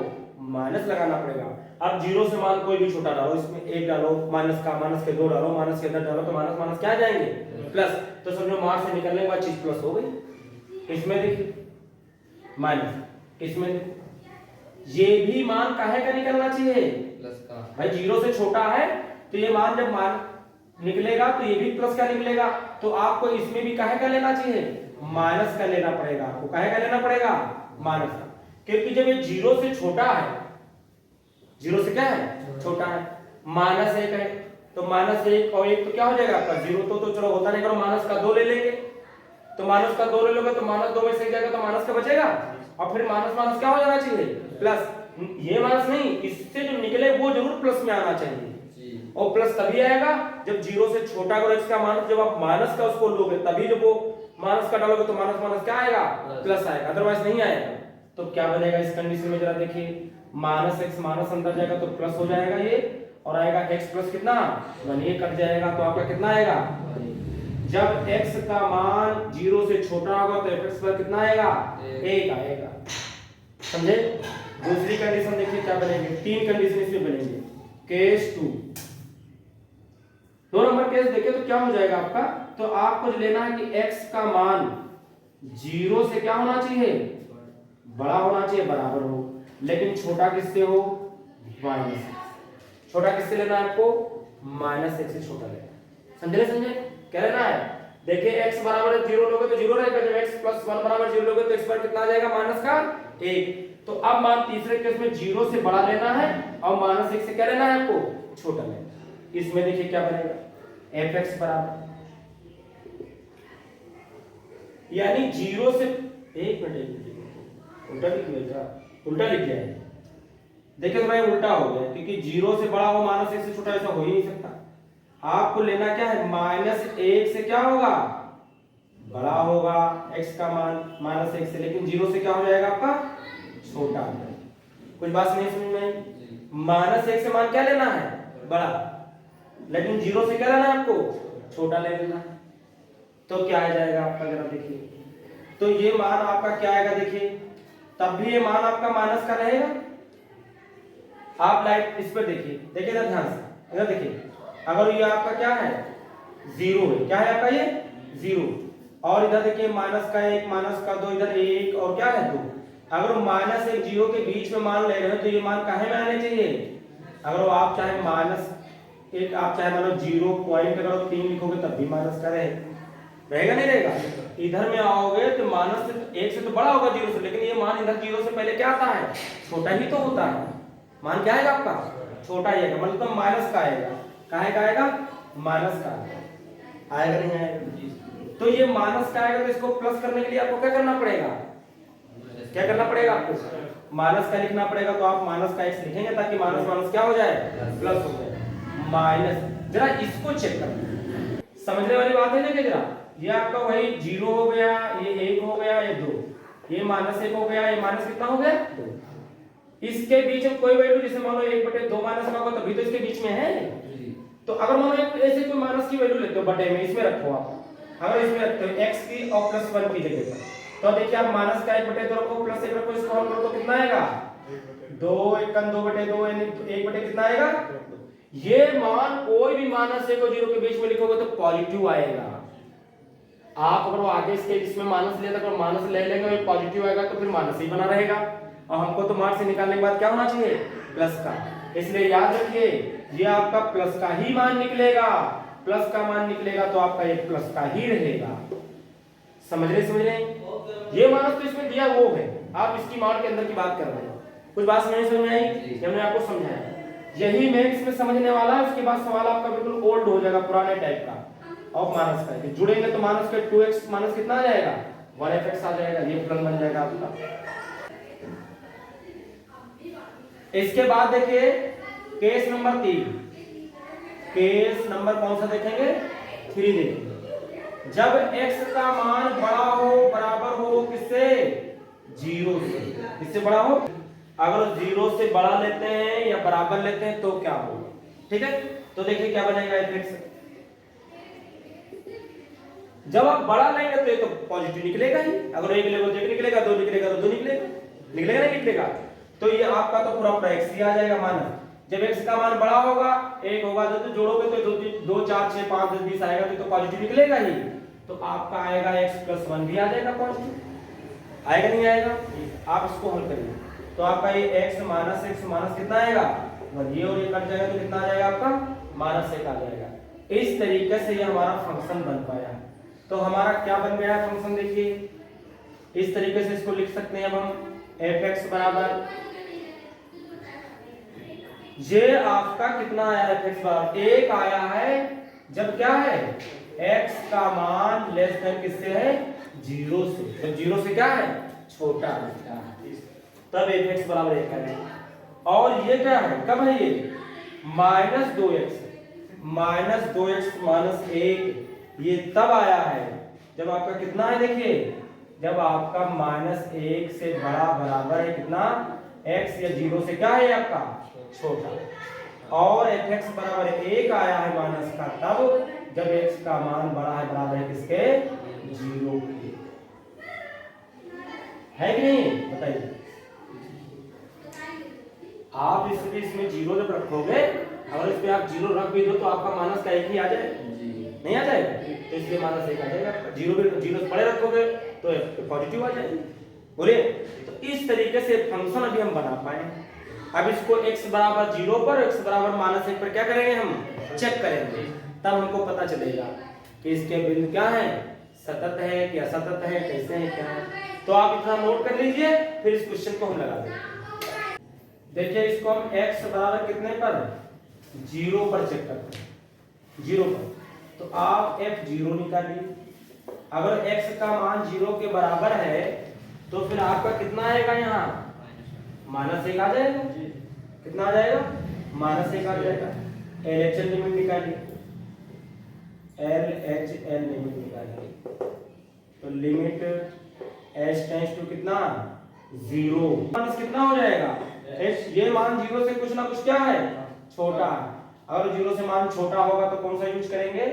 माइनस लगाना पड़ेगा। अब 0 से मान कोई भी छोटा डालो, इसमें 1 डालो माइनस का, माइनस के 2 डालो, माइनस के 10 डालो तो माइनस माइनस क्या आ जाएंगे प्लस। तो समझो मार से निकलने के बाद चीज प्लस हो गई। इसमें देखिए माइनस, इसमें ये भी मान काहे का निकलना चाहिए प्लस का, भाई 0 से छोटा है तो ये मान जब मान निकलेगा तो ये भी प्लस का निकलेगा, तो आपको इसमें भी काहे का लेना चाहिए माइनस का लेना पड़ेगा। आपको काहे का लेना पड़ेगा माइनस का, क्योंकि जब ये 0 से छोटा है, 0 से क्या है छोटा है, माइनस 1 है तो माइनस 1 और 1 तो क्या हो जाएगा आपका 0, तो चलो होता नहीं करो माइनस का 2 ले लेंगे, तो माइनस का 2 ले लोगे तो माइनस 2 में से जाएगा तो माइनस का बचेगा, और फिर माइनस माइनस क्या हो जाना चाहिए प्लस। ये माइनस नहीं, इससे जो निकले वो जरूर प्लस में आना चाहिए, और प्लस तभी आएगा जब 0 से छोटा अगर x का मान, जब आप माइनस का उसको लोगे तभी जब वो माइनस का डालोगे तो माइनस माइनस क्या आएगा प्लस आएगा, अदरवाइज नहीं आएगा। तो क्या बनेगा इस कंडीशन में जरा देखिए, माइनस x माइनस अंदर जाएगा तो प्लस हो जाएगा ये, और आएगा x प्लस कितना 1, ये कट जाएगा तो आपका कितना आएगा। जब x का मान 0 से छोटा होगा तो fx पर कितना आएगा 1 आएगा, समझे। दूसरी कंडीशन देखिए क्या बनेगी, 3 कंडीशन इसमें बनेंगे। केस 2, 2 नंबर केस देखे तो क्या हो जाएगा आपका, तो आपको जो लेना है कि x का मान 0 से क्या होना चाहिए बड़ा होना चाहिए, बराबर हो, लेकिन छोटा किससे हो माइनस। छोटा किससे लेना है आपको माइनस 1 से छोटा लेना है, समझे क्या लेना है। देखिए x बराबर 0 लोगे तो 0 रहेगा, जब x प्लस 1 बराबर 0 लोगे तो x पर कितना आ जाएगा माइनस का 1। तो अब मान तीसरे केस में 0 से बड़ा लेना है और माइनस 1 से क्या लेना है आपको, छोटा लेना है। इसमें देखिए क्या बनेगा fx बराबर, यानी 0 से एक मिनट उल्टा लिख दिया, उल्टा लिख दिया है। देखिए तो भाई उल्टा हो गया, क्योंकि 0 से बड़ा हो माइनस 1 से छोटा ऐसा हो ही नहीं सकता। आपको लेना क्या है, माइनस 1 से क्या होगा, बड़ा होगा x का मान माइनस 1 से, लेकिन 0 से क्या हो जाएगा आपका, छोटा। कुछ बात नहीं समझ में आई? माइनस 1 से मान क्या लेना है, बड़ा, लेकिन 0 से क्या लेना है आपको, छोटा ले लेना है। तो क्या आ जाएगा आपका, जरा देखिए, तो ये मान आपका क्या आएगा, देखिए तब भी ये मान आपका माइनस का रहेगा। आप लाइट इस पर देखिए, देखिए ना ध्यान से, इधर देखिए, अगर ये आपका क्या है 0 है, क्या है आपका ये 0, और इधर देखिए माइनस का 1 माइनस का 2, इधर 1 और क्या है 2। अगर माइनस 1 0 के बीच में मान ले रहे हो तो ये मान काहे में आने चाहिए, अगर आप चाहे माइनस 1 आप चाहे मानो 0.3 लिखोगे तब भी माइनस का रहेगा नहीं रहेगा। इधर में आओगे तो माइनस 1 से तो बड़ा होगा 0 से, लेकिन ये मान इधर 0 से पहले क्या आता है, छोटा ही तो होता है। मान क्या आएगा आपका, छोटा ही आएगा, मतलब माइनस का आएगा। काहे का आएगा, माइनस का आएगा, नहीं आएगा। तो ये माइनस का आएगा तो इसको प्लस करने के लिए आपको क्या करना पड़ेगा, क्या करना पड़ेगा आपको, माइनस का लिखना पड़ेगा। तो आप माइनस का x लिखेंगे ताकि माइनस माइनस क्या हो जाए, प्लस हो जाए। माइनस, जरा इसको चेक कर, समझने वाली बात है ना, जरा ये आपका वही 0 हो गया, ये 1 हो गया, ये 2, ये माइनस 1 हो गया, ये माइनस कितना हो गया 2। इसके बीच में कोई वैल्यू, जैसे मान लो 1/2 माइनस का होगा तभी तो इसके बीच में है। तो अगर मान लो ऐसे कोई माइनस की वैल्यू लेते हो बटे में, इसमें रखो आप, अगर इसमें रखते हो x की और प्लस 1 की जगह पर, तो देखिए आप माइनस का 1/2 रखो, प्लस 1 रखो, इसको हल करो तो कितना आएगा 2 1 2/2, यानी 1 कितना आएगा। ये मान कोई भी माइनस 1 और 0 के बीच में लिखोगे तो पॉजिटिव आएगा। आप अगर वो आगे इसके इसमें माइनस लेते अगर माइनस ले लेंगे और पॉजिटिव आएगा तो फिर माइनस ही बना रहेगा, और हमको तो मार्क्स से निकालने के बाद क्या होना चाहिए, प्लस का। इसलिए याद रखिए ये आपका प्लस का ही मान निकलेगा, प्लस का मान निकलेगा तो आपका ये प्लस का ही रहेगा। समझ रहे ये माइनस तो इसमें दिया वो है, आप इसकी मान के अंदर की बात कर रहे हैं। कुछ बात समझ में आई, हमने आपको समझाया। यही मैथ्स में समझने वाला है, उसके बाद सवाल आपका बिल्कुल ओल्ड हो जाएगा, पुराने टाइप का, और माइनस का जुड़ेंगे तो माइनस के 2x माइनस कितना आ जाएगा 1fx आ जाएगा, ये फलन बन जाएगा आपका। इसके बाद देखिए केस नंबर 3, केस नंबर कौन सा देखेंगे 3 देखेंगे। जब x का मान बड़ा हो बराबर हो किससे 0 से, किससे बड़ा हो, अगर 0 से बड़ा लेते हैं या बराबर लेते हैं तो क्या होगा, ठीक है। तो देखिए क्या बनेगा fx, जब आप बड़ा लेंगे तो ये तो पॉजिटिव निकलेगा ही, अगर 1 लेंगे तो 1 निकलेगा, 2 निकलेगा तो 2 निकलेगा, निकलेगा नहीं निकलेगा। तो ये आपका तो पूरा x ही आ जाएगा मान। जब x का मान बड़ा होगा 1 होगा तो जोड़ोगे तो 2 4 6 5 10 20 आएगा तो पॉजिटिव निकलेगा ही। तो आपका आएगा x + 1 भी आ जाएगा पॉजिटिव, आएगा नहीं आएगा। आप इसको हल करिए तो आपका ये x माइनस कितना आएगा 1, ये और ये कट जाएगा तो कितना आ जाएगा आपका -1 आ जाएगा। इस तरीके से ये हमारा फंक्शन बन पाया। तो हमारा क्या बन गया है फंक्शन, देखिए इस तरीके से इसको लिख सकते हैं अब हम fx बराबर, ये आपका कितना आया है fx बराबर 1 आया है, जब क्या है x का मान लेस देन किससे है 0 से, जब 0 से क्या है छोटा है तब fx बराबर 1 है। और ये क्या है, कब है ये -2x, -1, ये तब आया है जब आपका कितना है, देखिए जब आपका -1 से बड़ा बराबर है कितना x या 0 से क्या है आपका छोटा, और fx बराबर 1 आया है माइनस का तब जब x का मान बड़ा है बराबर है किसके 0 के, है कि नहीं बताइए। आप इसमें 0 जब रखोगे, अगर इस पे आप 0 रख भी दो तो आपका माइनस का 1 ही आ जाए, नहीं आ जाएगा, तो इसलिए -1 आ जाएगा। 0 से बड़े रखोगे तो पॉजिटिव आ जाएगा, बोलिए। तो इस तरीके से फंक्शन अभी हम बना पाए। अब इसको x बराबर 0 पर x बराबर -1 पर क्या करेंगे हम चेक करेंगे, तब हमको पता चलेगा कि इसके बिंदु क्या है, सतत है कि असतत है, कैसे है, क्या है। तो आप इतना नोट कर लीजिए, फिर इस क्वेश्चन को हम लगा देंगे। देखिए इसको हम x बराबर कितने पर, 0 पर चेक करते हैं, 0 पर। तो आप f0 निकालिए। अगर x का मान 0 के बराबर है तो फिर आपका कितना आएगा, यहाँ -1 आ जाएगा। कितना आ जाएगा, -1 आ जाएगा। LHL लिमिट निकालिए, LHL लिमिट निकालिए। तो लिमिट h टेंड्स टू कितना, 0, माइनस कितना हो जाएगा h। ये मान 0 से कुछ ना कुछ क्या है, छोटा है। अगर 0 से मान छोटा होगा तो कौन सा यूज करेंगे,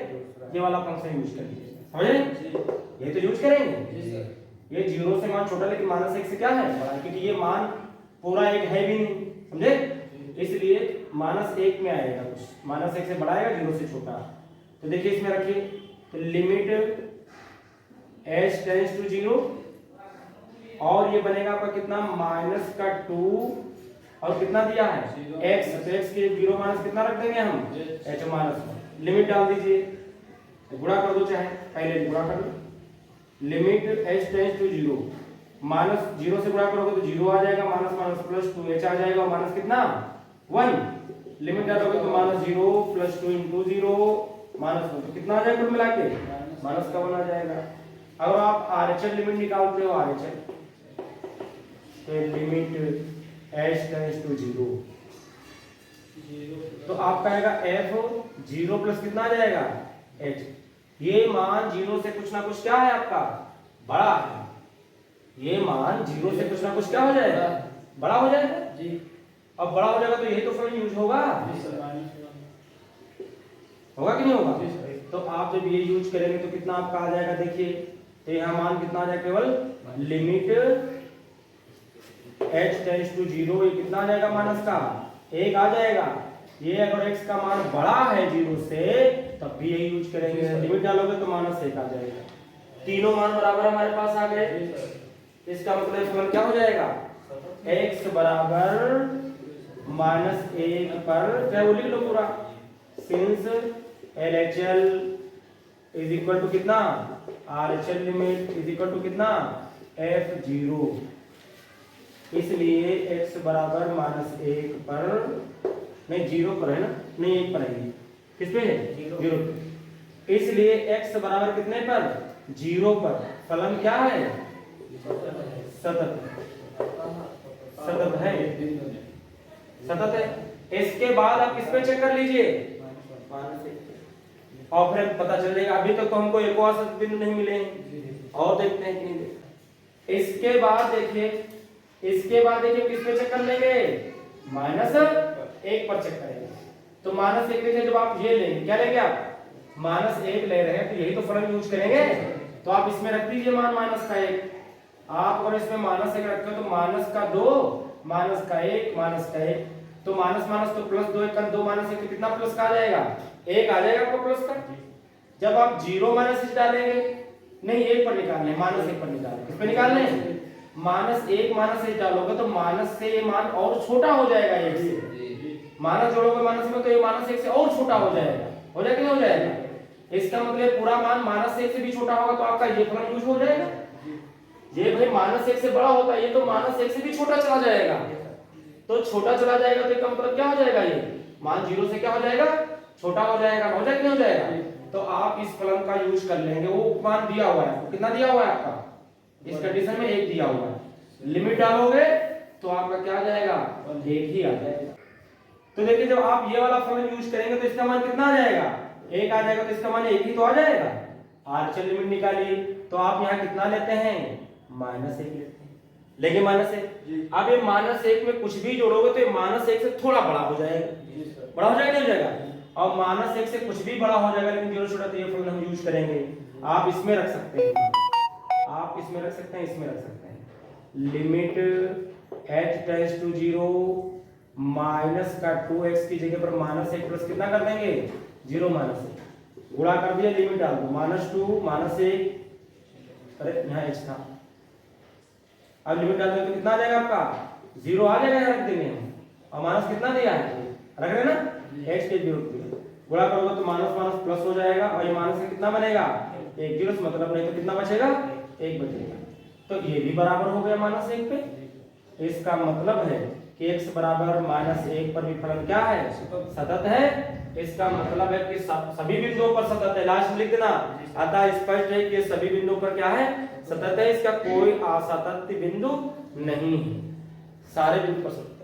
ये वाला फंक्शन यूज करेंगे, समझे, ये तो यूज करेंगे। ये 0 से मान छोटा लेकिन -1 से क्या है बड़ा, क्योंकि ये मान पूरा एक है भी नहीं, समझे, इसलिए -1 में आएगा कुछ, -1 से बड़ा आएगा, 0 से छोटा। तो देखिए इसमें रखिए, तो लिमिट h टेंड्स टू 0 और ये बनेगा आपका कितना, -2 और कितना दिया है x, तो x के 0 माइनस कितना रख देंगे हम, h माइनस। लिमिट डाल दीजिए, गुणा कर दो, चाहे पहले गुणा कर दो। लिमिट h टेंड्स टू 0, -0 से गुणा करोगे तो 0 आ जाएगा, माइनस माइनस प्लस 2h आ जाएगा, और माइनस कितना 1। लिमिट डालोगे तो -0 प्लस 2 इंटू 0 -1, तो कितना आ जाएगा कुल मिला के, -1 आ जाएगा। अगर आप RHL लिमिट निकालते हो, RHL तो लिमिट h टेंड्स टू 0, तो आपका आएगा f 0 प्लस कितना आ जाएगा h। ये मान 0 से कुछ ना कुछ क्या है आपका, बड़ा है। ये मान 0 से कुछ ना कुछ क्या हो जाएगा, बड़ा हो जाएगा जी। अब बड़ा हो जाएगा तो यही तो फॉर्मूला यूज होगा, होगा कि नहीं होगा। तो आप जब ये यूज करेंगे तो कितना आपका आ जाएगा, देखिए तो यहाँ मान कितना आ जाएगा, केवल लिमिट h टेंड्स टू 0, ये कितना आ जाएगा, माइनस का 1 आ जाएगा। ये अगर x का मान बड़ा है 0 से तब भी यही यूज करेंगे, लिमिट डालोगे तो -1 आ जाएगा। तीनों मान बराबर हमारे पास आ गए, इसका मतलब फलन क्या हो जाएगा, x बराबर -1 पर, क्या वो लिख लो पूरा, since LHL is equal to कितना, RHL limit is equal to कितना, f0, इसलिए x बराबर -1 पर, नहीं 0 पर है ना, नहीं 1 पर है, किस पे है, 0, इसलिए x बराबर कितने पर, 0 पर। फलन क्या है, सतत, सतत है, सतत है। इसके बाद आप किस पे चेक कर लीजिए, और फिर पता चल जाएगा। अभी तक तो हमको एक और सतत बिंदु नहीं मिले हैं, और देखते हैं कि नहीं देखते। इसके बाद देखिए, इसके बाद देखिए किस पे चेक कर लेंगे, -1 पर चेक करेंगे। तो -1 देखिए, जब आप ये लेंगे, क्या लेंगे आप, -1 ले रहे हैं तो यही तो फलन यूज करेंगे। तो आप इसमें रख दीजिए मान -1। आप अगर इसमें -1 रखते हो तो -2 -1 तो माइनस माइनस तो प्लस 2 1 2 -1 तो कितना प्लस का आ जाएगा, 1 आ जाएगा आपको प्लस का। जब आप 0 -1 डालेंगे, नहीं 1 पर निकालने, -1 पर निकालने, किस पे निकालने, -1 -1 डालोगे तो माइनस से ये मान और छोटा हो जाएगा, 1 से माइनस जोड़ोगे माइनस में तो ये -1 से और छोटा हो जाएगा, हो जाएगा नहीं हो जाएगा। इसका मतलब पूरा मान -1 से भी छोटा होगा तो आपका ये फलन यूज हो जाएगा। ये भाई -1 से बड़ा होता है, ये तो -1 से भी छोटा चला जाएगा, तो छोटा चला जाएगा तो इसका मतलब क्या हो जाएगा, ये मान 0 से क्या हो जाएगा, छोटा हो जाएगा, हो जाएगा नहीं हो जाएगा। तो आप इस फलन का यूज कर लेंगे, वो मान दिया हुआ है, कितना दिया हुआ है आपका, इस कंडीशन में 1 दिया हुआ है, लिमिट डालोगे तो आपका क्या आ जाएगा, 1 ही आ जाएगा। तो देखिए जब आप ये वाला फलन यूज करेंगे तो इसका मान कितना आ जाएगा, 1 आ जाएगा, तो इसका मान 1 ही तो आ जाएगा। RHL लिमिट निकालिए, तो आप यहाँ कितना लेते हैं, -1 लेते हैं, लेंगे -1। अब ये -1 में कुछ भी जोड़ोगे तो ये -1 से थोड़ा बड़ा हो जाएगा, बड़ा हो जाएगा नहीं हो जाएगा, और -1 से कुछ भी बड़ा हो जाएगा, लेकिन 0 छोटा, तो ये फलन हम यूज करेंगे। आप इसमें रख सकते हैं, आप इसमें रख सकते हैं, इसमें रख सकते हैं, limit h tends to 0 -2x की जगह पर -1 प्लस कितना कर देंगे, 0 -1 गुणा कर दिया, लिमिट डाल दो, -2 -1, अरे यहाँ h था, अब लिमिट डाल देंगे तो कितना आ जाएगा आपका, 0 आ जाएगा, यहाँ रख देंगे हम, और माइनस कितना दिया है, रख रहे ना, x के विरुद्ध दिया, गुणा करोगे तो माइनस माइनस प्लस हो जाएगा और ये माइनस से कितना बनेगा 1 जीरो, मतलब नहीं तो कितना बचेगा 1 बचेगा। तो ये भी बराबर हो गया -1 पे। इसका मतलब है कि x बराबर -1 पर विफलन क्या है, सतत है। इसका मतलब है कि सभी बिंदुओं पर सतत है। लास्ट में लिख देना, अतः स्पष्ट है कि सभी बिंदुओं पर क्या है, सतत है। इसका कोई असतत बिंदु नहीं है, सारे बिंदु पर सतत।